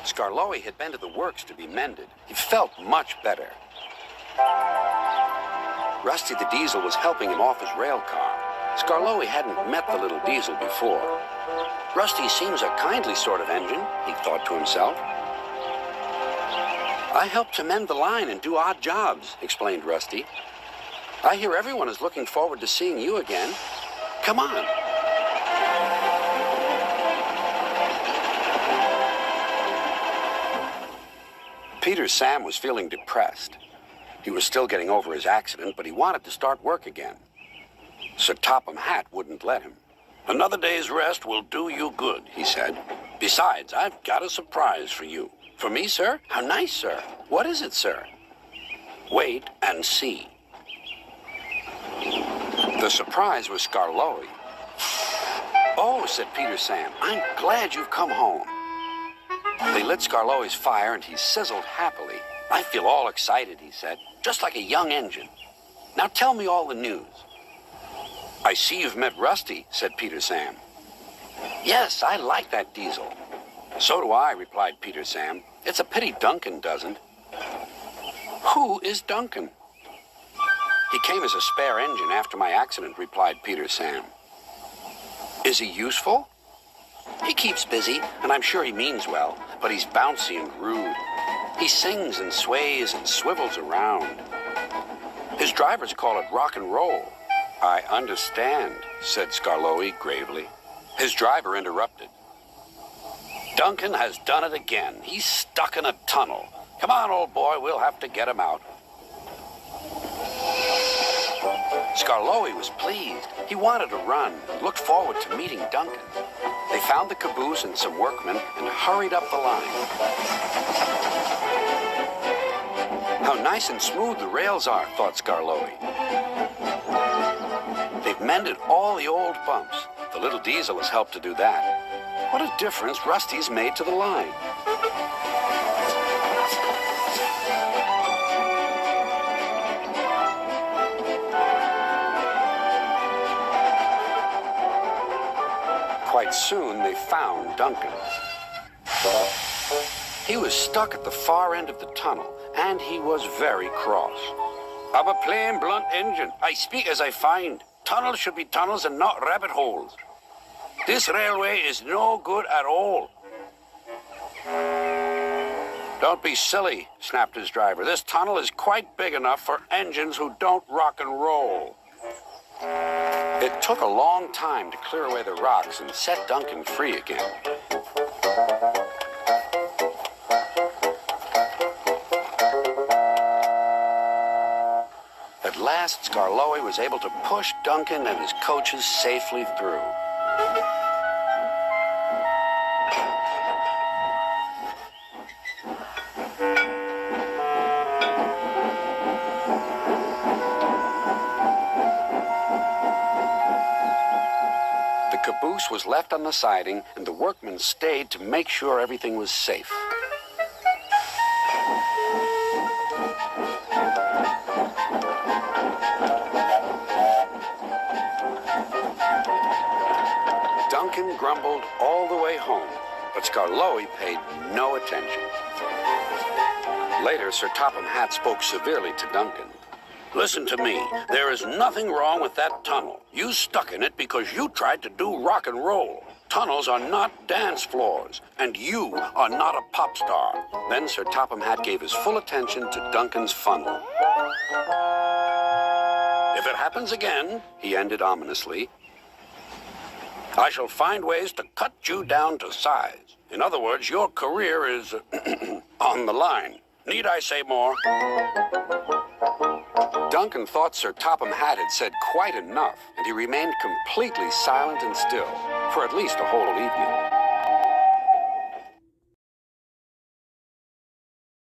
Skarloey had been to the works to be mended. He felt much better. Rusty the Diesel was helping him off his rail car. Skarloey hadn't met the little diesel before. Rusty seems a kindly sort of engine, he thought to himself. I help to mend the line and do odd jobs, explained Rusty. I hear everyone is looking forward to seeing you again. Come on. Peter Sam was feeling depressed. He was still getting over his accident, but he wanted to start work again. Sir Topham Hatt wouldn't let him. Another day's rest will do you good, he said. Besides, I've got a surprise for you. For me, sir? How nice, sir. What is it, sir? Wait and see. The surprise was Skarloey. Oh, said Peter Sam, I'm glad you've come home. They lit Skarloey's fire and he sizzled happily. I feel all excited, he said, just like a young engine. Now tell me all the news. I see you've met Rusty, said Peter Sam. Yes, I like that diesel. So do I, replied Peter Sam. It's a pity Duncan doesn't. Who is Duncan? He came as a spare engine after my accident, replied Peter Sam. Is he useful? He keeps busy, and I'm sure he means well, but he's bouncy and rude. He sings and sways and swivels around. His drivers call it rock and roll. I understand, said Skarloey gravely. His driver interrupted. Duncan has done it again. He's stuck in a tunnel. Come on, old boy, we'll have to get him out. Skarloey was pleased. He wanted to run, looked forward to meeting Duncan. They found the caboose and some workmen and hurried up the line. How nice and smooth the rails are, thought Skarloey. They've mended all the old bumps. The little diesel has helped to do that. What a difference Rusty's made to the line. Quite soon, they found Duncan. He was stuck at the far end of the tunnel, and he was very cross. I'm a plain, blunt engine. I speak as I find. Tunnels should be tunnels and not rabbit holes. This railway is no good at all. Don't be silly, snapped his driver. This tunnel is quite big enough for engines who don't rock and roll. It took a long time to clear away the rocks and set Duncan free again. At last, Skarloey was able to push Duncan and his coaches safely through. The caboose was left on the siding, and the workmen stayed to make sure everything was safe. Duncan grumbled all the way home, but Skarloey paid no attention. Later, Sir Topham Hatt spoke severely to Duncan. Listen to me. There is nothing wrong with that tunnel. You stuck in it because you tried to do rock and roll. Tunnels are not dance floors, and you are not a pop star. Then Sir Topham Hatt gave his full attention to Duncan's funnel. If it happens again, he ended ominously, I shall find ways to cut you down to size. In other words, your career is on the line. Need I say more? Duncan thought Sir Topham Hatt had said quite enough, and he remained completely silent and still for at least a whole evening.